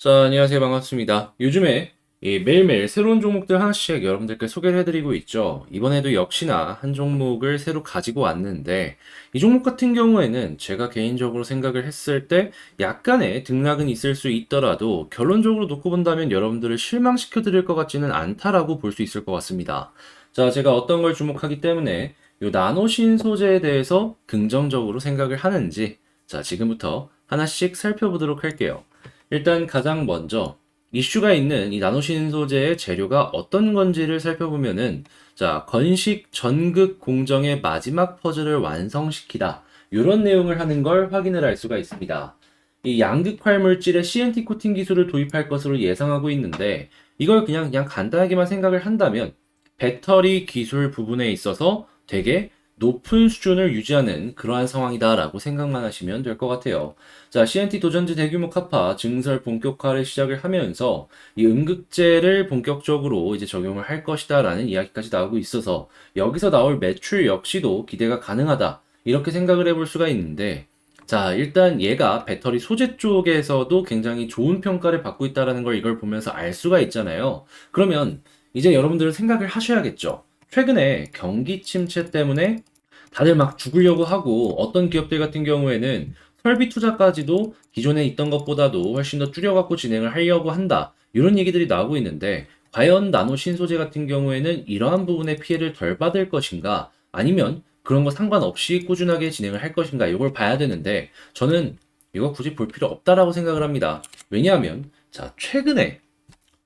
자, 안녕하세요. 반갑습니다. 요즘에 매일매일 새로운 종목들 하나씩 여러분들께 소개를 해드리고 있죠. 이번에도 역시나 한 종목을 새로 가지고 왔는데, 이 종목 같은 경우에는 제가 개인적으로 생각을 했을 때 약간의 등락은 있을 수 있더라도 결론적으로 놓고 본다면 여러분들을 실망시켜 드릴 것 같지는 않다라고 볼 수 있을 것 같습니다. 자, 제가 어떤 걸 주목하기 때문에 이 나노신 소재에 대해서 긍정적으로 생각을 하는지, 자, 지금부터 하나씩 살펴보도록 할게요. 일단 가장 먼저 이슈가 있는 이 나노신 소재의 재료가 어떤 건지를 살펴보면은, 자, 건식 전극 공정의 마지막 퍼즐을 완성시키다, 이런 내용을 하는 걸 확인을 할 수가 있습니다. 이 양극 활물질에 CNT 코팅 기술을 도입할 것으로 예상하고 있는데, 이걸 그냥 간단하게만 생각을 한다면 배터리 기술 부분에 있어서 되게 높은 수준을 유지하는 그러한 상황이다라고 생각만 하시면 될 것 같아요. 자, CNT 도전지 대규모 카파 증설 본격화를 시작을 하면서 이 음극재를 본격적으로 이제 적용을 할 것이다라는 이야기까지 나오고 있어서 여기서 나올 매출 역시도 기대가 가능하다, 이렇게 생각을 해볼 수가 있는데, 자, 일단 얘가 배터리 소재 쪽에서도 굉장히 좋은 평가를 받고 있다라는 걸 이걸 보면서 알 수가 있잖아요. 그러면 이제 여러분들은 생각을 하셔야겠죠. 최근에 경기 침체 때문에 다들 막 죽으려고 하고, 어떤 기업들 같은 경우에는 설비 투자까지도 기존에 있던 것보다도 훨씬 더 줄여갖고 진행을 하려고 한다, 이런 얘기들이 나오고 있는데, 과연 나노 신소재 같은 경우에는 이러한 부분의 피해를 덜 받을 것인가, 아니면 그런 거 상관없이 꾸준하게 진행을 할 것인가, 이걸 봐야 되는데, 저는 이거 굳이 볼 필요 없다라고 생각을 합니다. 왜냐하면, 자, 최근에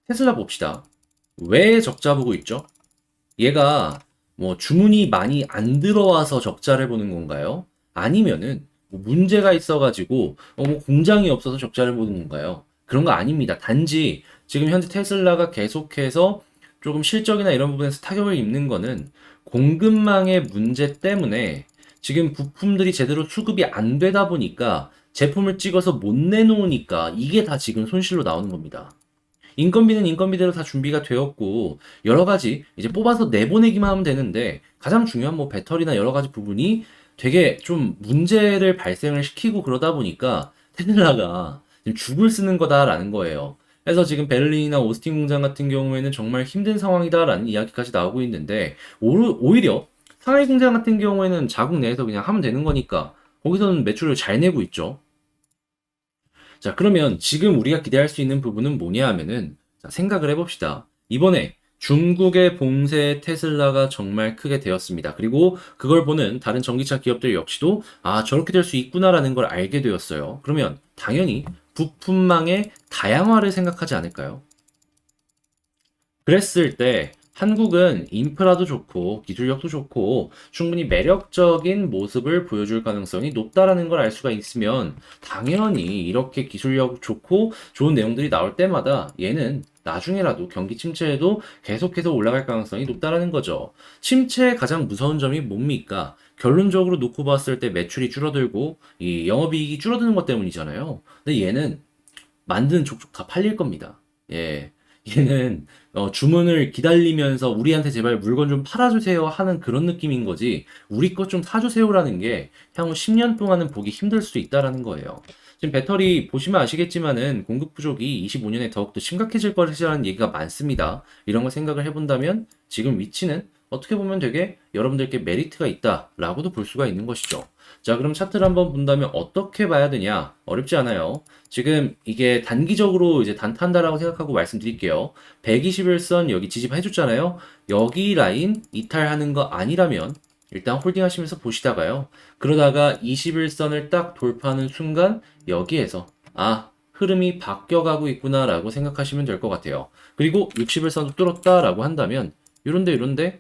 테슬라 봅시다. 왜 적자 보고 있죠? 얘가 뭐 주문이 많이 안 들어와서 적자를 보는 건가요? 아니면은 뭐 문제가 있어가지고 뭐 공장이 없어서 적자를 보는 건가요? 그런 거 아닙니다. 단지 지금 현재 테슬라가 계속해서 조금 실적이나 이런 부분에서 타격을 입는 거는 공급망의 문제 때문에, 지금 부품들이 제대로 수급이 안 되다 보니까 제품을 찍어서 못 내놓으니까 이게 다 지금 손실로 나오는 겁니다. 인건비는 인건비대로 다 준비가 되었고, 여러 가지 이제 뽑아서 내보내기만 하면 되는데, 가장 중요한 뭐 배터리나 여러 가지 부분이 되게 좀 문제를 발생을 시키고 그러다 보니까 테슬라가 지금 죽을 쓰는 거다라는 거예요. 그래서 지금 베를린이나 오스틴 공장 같은 경우에는 정말 힘든 상황이다라는 이야기까지 나오고 있는데, 오히려 상하이 공장 같은 경우에는 자국 내에서 그냥 하면 되는 거니까 거기서는 매출을 잘 내고 있죠. 자, 그러면 지금 우리가 기대할 수 있는 부분은 뭐냐 하면은, 자, 생각을 해봅시다. 이번에 중국의 봉쇄 테슬라가 정말 크게 되었습니다. 그리고 그걸 보는 다른 전기차 기업들 역시도 아, 저렇게 될 수 있구나라는 걸 알게 되었어요. 그러면 당연히 부품망의 다양화를 생각하지 않을까요? 그랬을 때 한국은 인프라도 좋고 기술력도 좋고 충분히 매력적인 모습을 보여줄 가능성이 높다라는 걸 알 수가 있으면, 당연히 이렇게 기술력 좋고 좋은 내용들이 나올 때마다 얘는 나중에라도 경기 침체에도 계속해서 올라갈 가능성이 높다라는 거죠. 침체의 가장 무서운 점이 뭡니까? 결론적으로 놓고 봤을 때 매출이 줄어들고 이 영업이익이 줄어드는 것 때문이잖아요. 근데 얘는 만드는 족족 다 팔릴 겁니다. 예. 얘는 주문을 기다리면서 우리한테 제발 물건 좀 팔아주세요 하는 그런 느낌인 거지, 우리 것 좀 사주세요라는 게 향후 10년 동안은 보기 힘들 수도 있다라는 거예요. 지금 배터리 보시면 아시겠지만은 공급 부족이 25년에 더욱더 심각해질 것이라는 얘기가 많습니다. 이런 걸 생각을 해본다면 지금 위치는 어떻게 보면 되게 여러분들께 메리트가 있다라고도 볼 수가 있는 것이죠. 자, 그럼 차트를 한번 본다면 어떻게 봐야 되냐? 어렵지 않아요. 지금 이게 단기적으로 이제 단타한다라고 생각하고 말씀드릴게요. 121선 여기 지지해줬잖아요. 여기 라인 이탈하는 거 아니라면 일단 홀딩 하시면서 보시다가요. 그러다가 21선을 딱 돌파하는 순간 여기에서 아, 흐름이 바뀌어가고 있구나라고 생각하시면 될 것 같아요. 그리고 61선도 뚫었다라고 한다면 요런데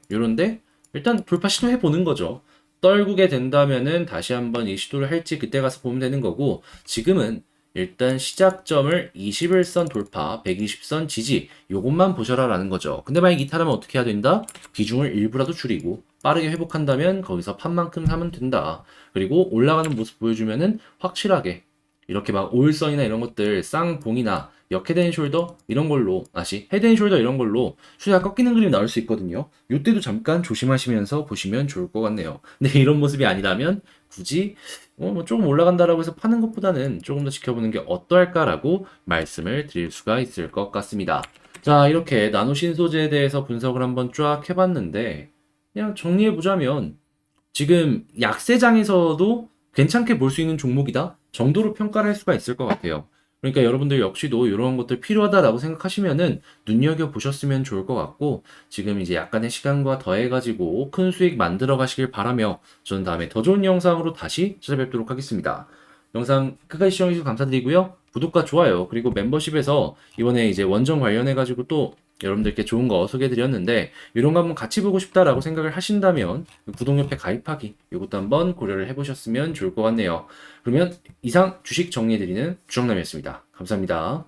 일단 돌파 시도해 보는 거죠. 떨구게 된다면은 다시 한번 이 시도를 할지 그때 가서 보면 되는 거고, 지금은 일단 시작점을 21선 돌파, 120선 지지, 요것만 보셔라라는 거죠. 근데 만약 이탈하면 어떻게 해야 된다? 비중을 일부라도 줄이고 빠르게 회복한다면 거기서 판만큼 사면 된다. 그리고 올라가는 모습 보여주면은 확실하게 이렇게 막 오일선이나 이런 것들 쌍봉이나 역헤드앤숄더 이런 걸로 헤드앤숄더 이런 걸로 수혜가 꺾이는 그림이 나올 수 있거든요. 이때도 잠깐 조심하시면서 보시면 좋을 것 같네요. 근데 이런 모습이 아니라면 굳이 뭐 조금 올라간다라고 해서 파는 것보다는 조금 더 지켜보는 게 어떨까라고 말씀을 드릴 수가 있을 것 같습니다. 자, 이렇게 나노 신소재에 대해서 분석을 한번 쫙 해봤는데 그냥 정리해보자면 지금 약세장에서도 괜찮게 볼 수 있는 종목이다 정도로 평가를 할 수가 있을 것 같아요. 그러니까 여러분들 역시도 이런 것들 필요하다라고 생각하시면은 눈여겨보셨으면 좋을 것 같고 지금 이제 약간의 시간과 더해가지고 큰 수익 만들어 가시길 바라며 저는 다음에 더 좋은 영상으로 다시 찾아뵙도록 하겠습니다. 영상 끝까지 시청해주셔서 감사드리고요. 구독과 좋아요 그리고 멤버십에서 이번에 이제 원정 관련해가지고 또 여러분들께 좋은 거 소개해드렸는데 이런 거 한번 같이 보고 싶다라고 생각을 하신다면 구독 옆에 가입하기 이것도 한번 고려를 해보셨으면 좋을 것 같네요. 그러면 이상 주식 정리해드리는 주정남이었습니다. 감사합니다.